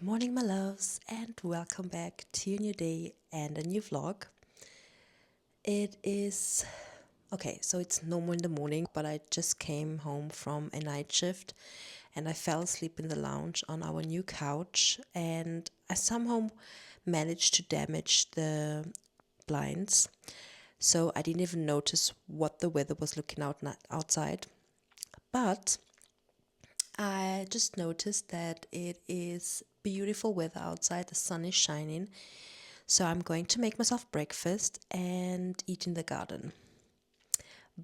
morning, my loves, and welcome back to a new day and a new vlog. It is okay, so it's no more in the morning, but I just came home from a night shift and I fell asleep in the lounge on our new couch, and I somehow managed to damage the blinds. So I didn't even notice what the weather was looking outside. But I just noticed that it is beautiful weather outside, the sun is shining. So I'm going to make myself breakfast and eat in the garden.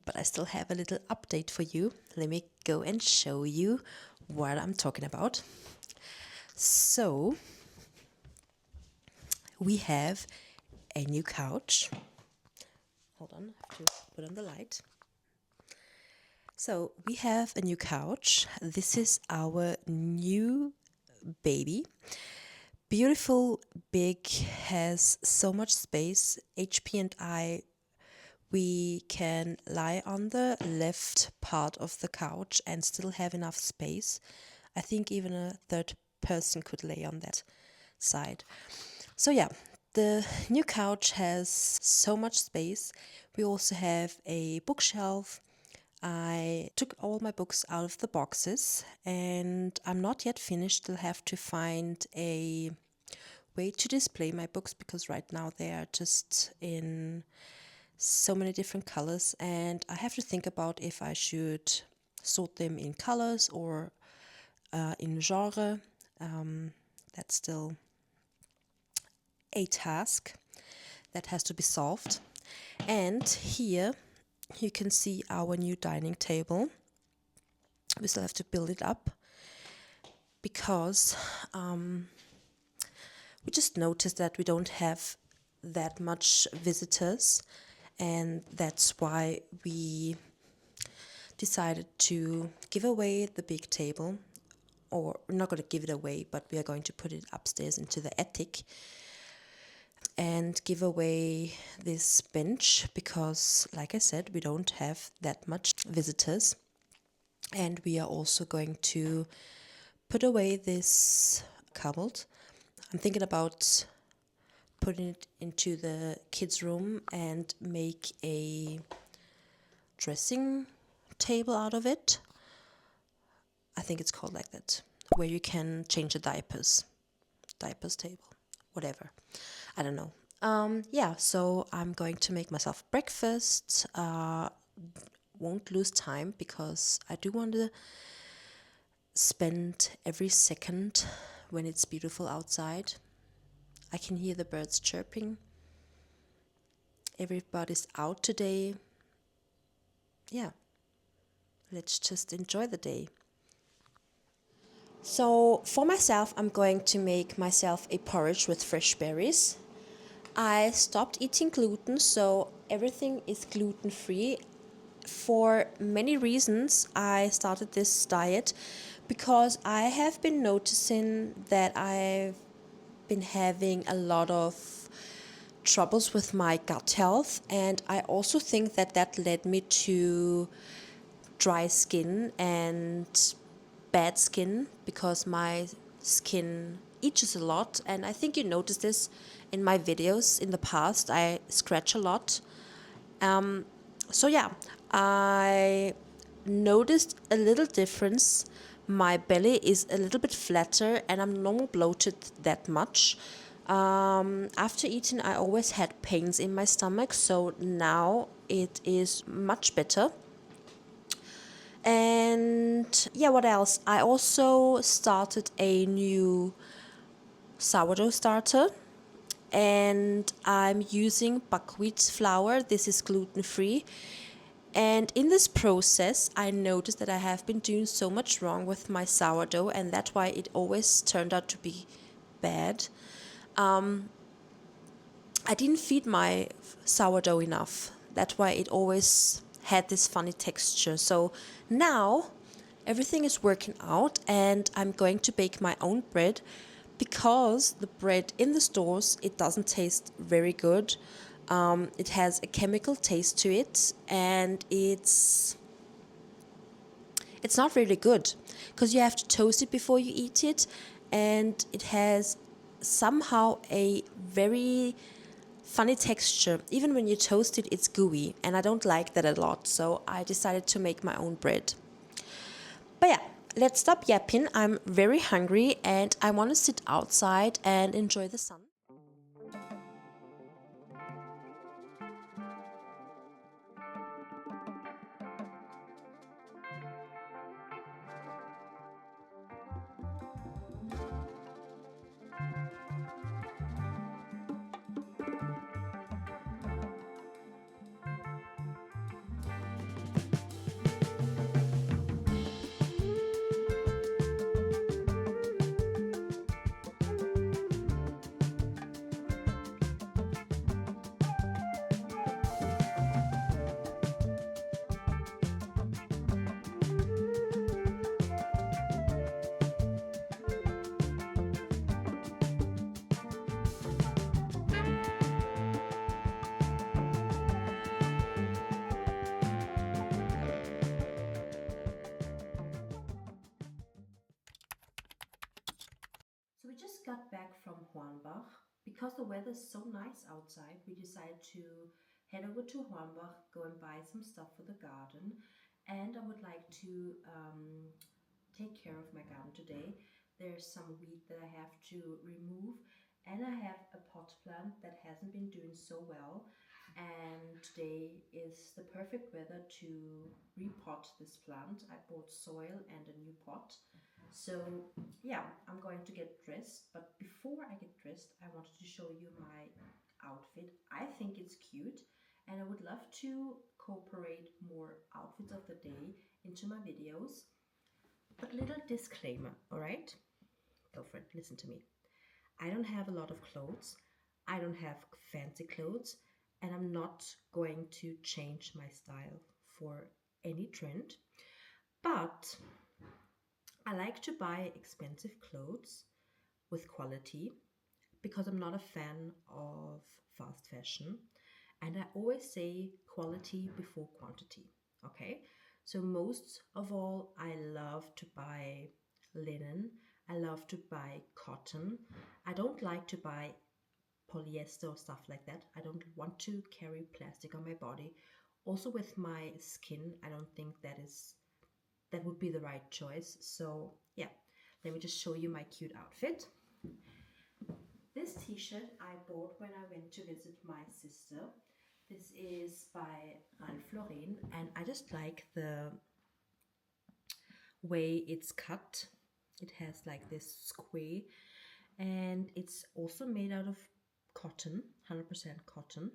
But I still have a little update for you. Let me go and show you what I'm talking about. So we have a new couch. Hold on, I have to put on the light. So we have a new couch. This is our new baby. Beautiful, big, has so much space. HP and I, we can lie on the left part of the couch and still have enough space. I think even a third person could lay on that side. So yeah, the new couch has so much space. We also have a bookshelf. I took all my books out of the boxes and I'm not yet finished. I'll have to find a way to display my books because right now they are just in so many different colors, and I have to think about if I should sort them in colors or in genre. That's still a task that has to be solved. And here you can see our new dining table. We still have to build it up because we just noticed that we don't have that much visitors, and that's why we decided to give away the big table. Or we're not going to give it away, but we are going to put it upstairs into the attic and give away this bench because, like I said, we don't have that much visitors. And we are also going to put away this cupboard. I'm thinking about putting it into the kids' room and make a dressing table out of it. I think it's called like that, where you can change the diapers table, whatever. I don't know. Yeah, so I'm going to make myself breakfast. Won't lose time because I do want to spend every second when it's beautiful outside. I can hear the birds chirping. Everybody's out today. Yeah, let's just enjoy the day. So for myself, I'm going to make myself a porridge with fresh berries. I stopped eating gluten, so everything is gluten-free. For many reasons, I started this diet because I have been noticing that I've been having a lot of troubles with my gut health, and I also think that led me to dry skin and bad skin because my skin itches a lot, and I think you noticed this in my videos in the past. I scratch a lot. So yeah, I noticed a little difference. My belly is a little bit flatter and I'm no more bloated that much. After eating, I always had pains in my stomach, so now it is much better. And yeah, what else? I also started a new sourdough starter, and I'm using buckwheat flour. This is gluten-free. And in this process, I noticed that I have been doing so much wrong with my sourdough, and that's why it always turned out to be bad. I didn't feed my sourdough enough. That's why it always had this funny texture. So now everything is working out, and I'm going to bake my own bread because the bread in the stores, it doesn't taste very good. It has a chemical taste to it, and it's not really good because you have to toast it before you eat it, and it has somehow a very funny texture. Even when you toast it, it's gooey, and I don't like that a lot, so I decided to make my own bread. But yeah, let's stop yapping. I'm very hungry and I want to sit outside and enjoy the sun. So we just got back from Hornbach. Because the weather is so nice outside, we decided to head over to Hornbach, go and buy some stuff for the garden. And I would like to take care of my garden today. There's some weed that I have to remove, and I have a pot plant that hasn't been doing so well, and today is the perfect weather to repot this plant. I bought soil and a new pot. So yeah, I'm going to get dressed, but before I get dressed, I wanted to show you my outfit. I think it's cute, and I would love to incorporate more outfits of the day into my videos. But little disclaimer, all right? Go for it, listen to me. I don't have a lot of clothes. I don't have fancy clothes, and I'm not going to change my style for any trend. But I like to buy expensive clothes with quality because I'm not a fan of fast fashion. And I always say quality before quantity. Okay, so most of all, I love to buy linen, I love to buy cotton. I don't like to buy polyester or stuff like that. I don't want to carry plastic on my body. Also, with my skin, I don't think that would be the right choice. So, yeah, let me just show you my cute outfit. This t-shirt I bought when I went to visit my sister. This is by Ralph Lauren, and I just like the way it's cut. It has like this square, and it's also made out of cotton, 100% cotton.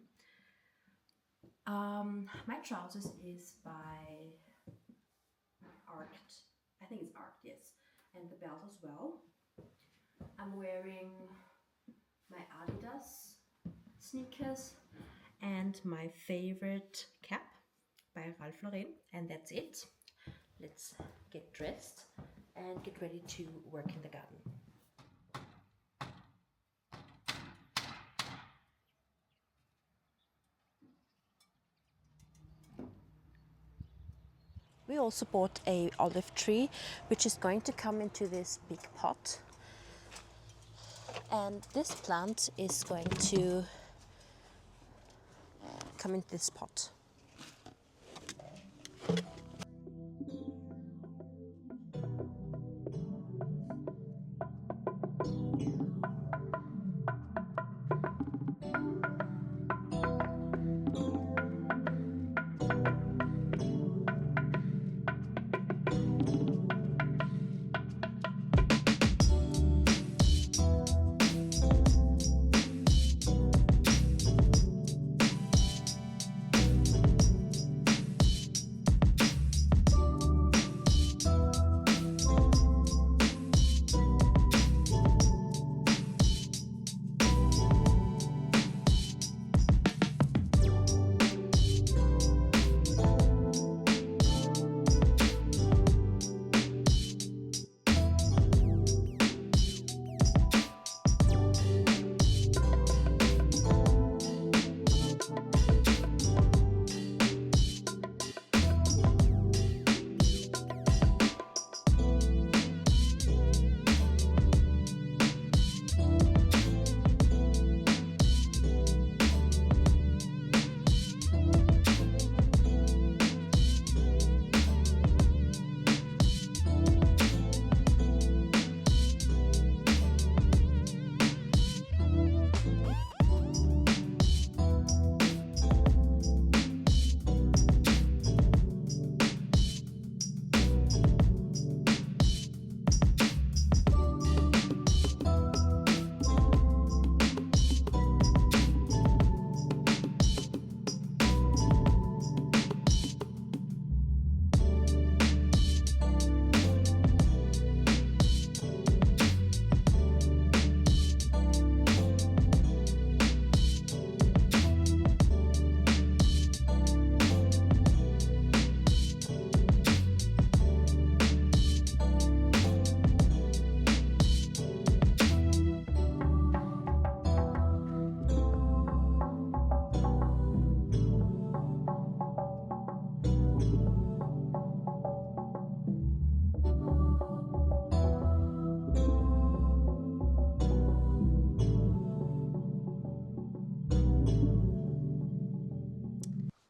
My trousers is by Arced. I think it's Arced, yes. And the belt as well. I'm wearing my Adidas sneakers and my favorite cap by Ralph Lauren, and that's it. Let's get dressed and get ready to work in the garden. We also bought a olive tree, which is going to come into this big pot. And this plant is going to come into this pot.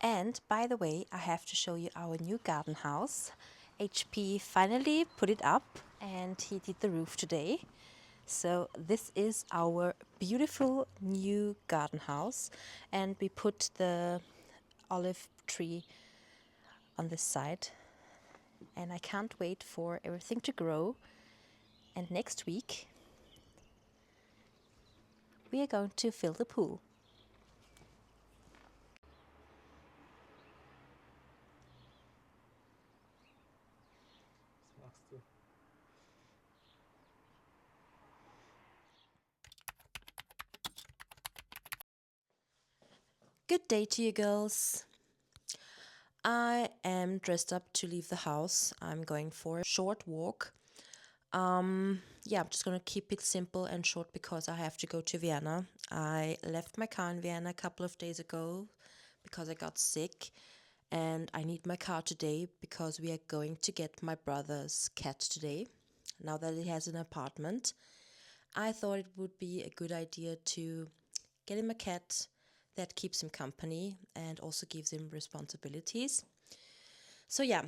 And by the way, I have to show you our new garden house. HP finally put it up and he did the roof today. So this is our beautiful new garden house, and we put the olive tree on this side, and I can't wait for everything to grow. And next week we are going to fill the pool. Good day to you girls. I am dressed up to leave the house. I'm going for a short walk. Yeah, I'm just gonna keep it simple and short because I have to go to Vienna. I left my car in Vienna a couple of days ago because I got sick, and I need my car today because we are going to get my brother's cat today. Now that he has an apartment, I thought it would be a good idea to get him a cat that keeps him company and also gives him responsibilities. So yeah,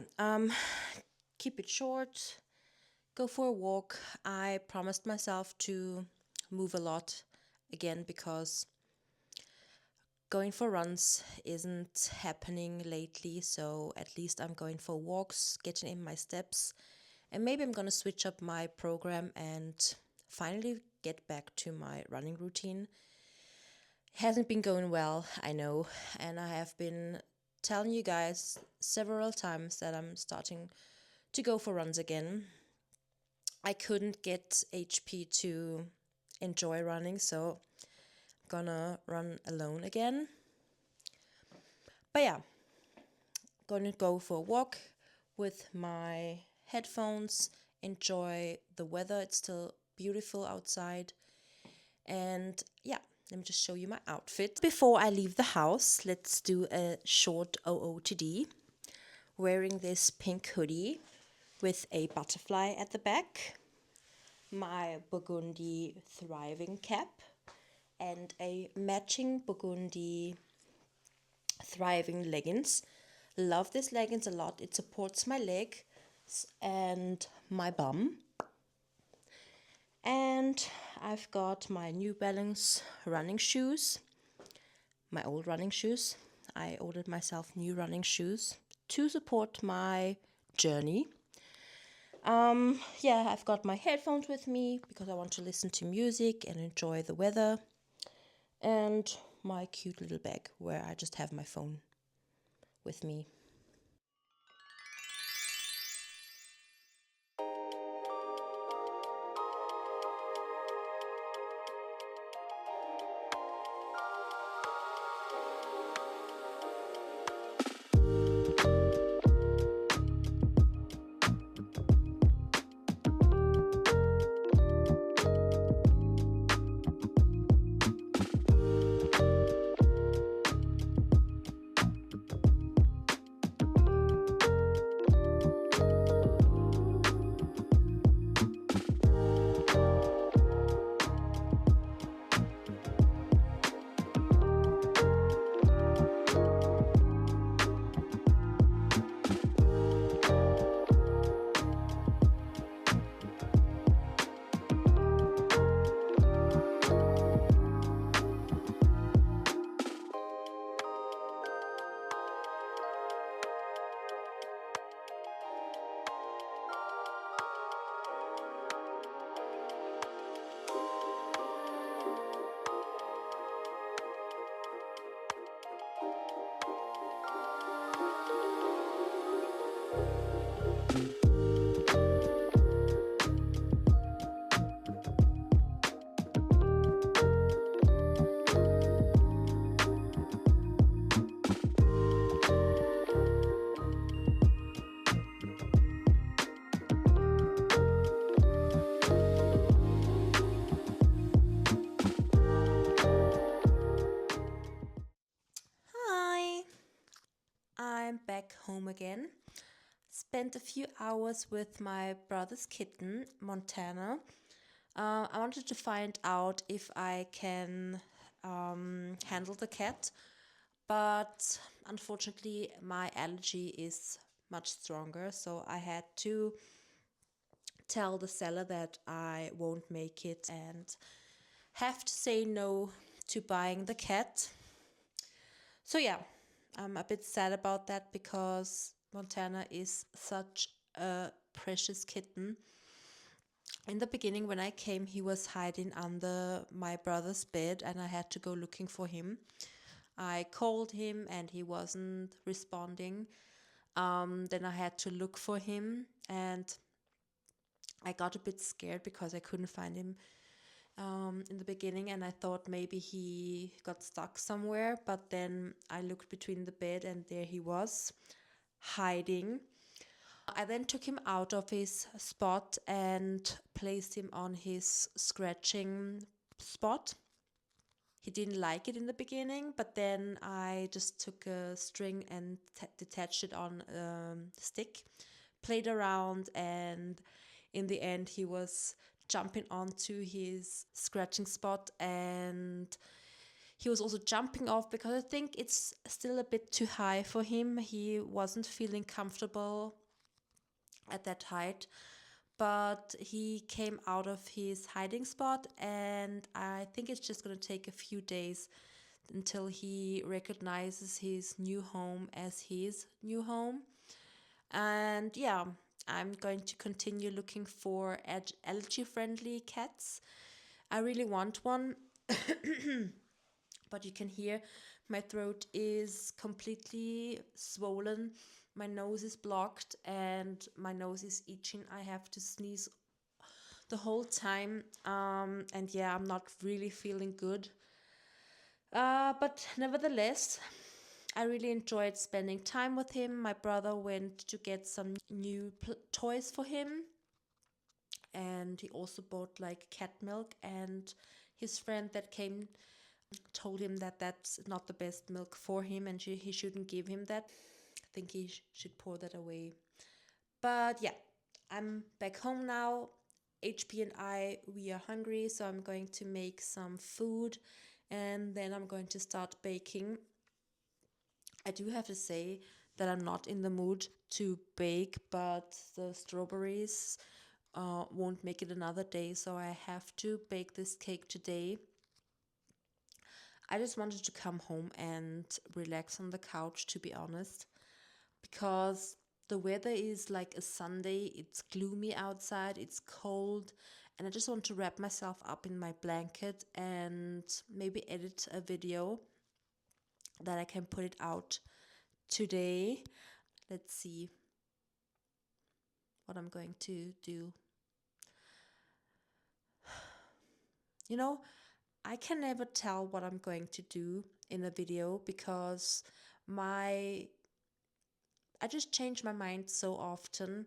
keep it short, go for a walk. I promised myself to move a lot again because going for runs isn't happening lately. So at least I'm going for walks, getting in my steps, and maybe I'm going to switch up my program and finally get back to my running routine. Hasn't been going well, I know, and I have been telling you guys several times that I'm starting to go for runs again. I couldn't get HP to enjoy running, so I'm gonna run alone again. But yeah, gonna go for a walk with my headphones, enjoy the weather. It's still beautiful outside. And yeah, let me just show you my outfit. Before I leave the house, let's do a short OOTD. Wearing this pink hoodie with a butterfly at the back, my burgundy thriving cap, and a matching burgundy thriving leggings. Love this leggings a lot. It supports my leg and my bum. And I've got my New Balance running shoes, my old running shoes. I ordered myself new running shoes to support my journey. Yeah, I've got my headphones with me because I want to listen to music and enjoy the weather. And my cute little bag where I just have my phone with me. Hi, I'm back home again. Spent a few hours with my brother's kitten, Montana. I wanted to find out if I can handle the cat But unfortunately, my allergy is much stronger, so I had to tell the seller that I won't make it and have to say no to buying the cat. So yeah, I'm a bit sad about that because Montana is such a precious kitten. In the beginning, when I came, he was hiding under my brother's bed and I had to go looking for him. I called him and he wasn't responding. Then I had to look for him and I got a bit scared because I couldn't find him in the beginning, and I thought maybe he got stuck somewhere. But then I looked between the bed and there he was, hiding. I then took him out of his spot and placed him on his scratching spot. He didn't like it in the beginning, but then I just took a string and detached it on a stick, played around, and in the end, he was jumping onto his scratching spot, and he was also jumping off because I think it's still a bit too high for him. He wasn't feeling comfortable at that height, but he came out of his hiding spot, and I think it's just going to take a few days until he recognizes his new home as his new home. And yeah, I'm going to continue looking for allergy friendly cats. I really want one, but you can hear my throat is completely swollen. My nose is blocked and my nose is itching. I have to sneeze the whole time. And yeah, I'm not really feeling good. But nevertheless, I really enjoyed spending time with him. My brother went to get some new toys for him, and he also bought like cat milk. And his friend that came told him that that's not the best milk for him and he shouldn't give him that. I think he should pour that away. But yeah, I'm back home now. HP and I, we are hungry, so I'm going to make some food and then I'm going to start baking. I do have to say that I'm not in the mood to bake, but the strawberries won't make it another day, so I have to bake this cake today. I just wanted to come home and relax on the couch, to be honest, because the weather is like a Sunday. It's gloomy outside, it's cold, and I just want to wrap myself up in my blanket and maybe edit a video that I can put it out today. Let's see what I'm going to do. You know, I can never tell what I'm going to do in a video because my I just change my mind so often.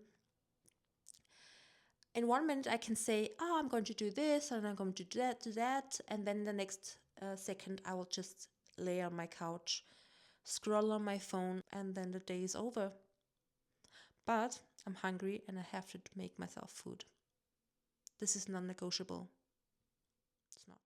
In 1 minute, I can say, "Oh, I'm going to do this, and I'm going to do that," and then the next second, I will just lay on my couch, scroll on my phone, and then the day is over. But I'm hungry, and I have to make myself food. This is non-negotiable. It's not.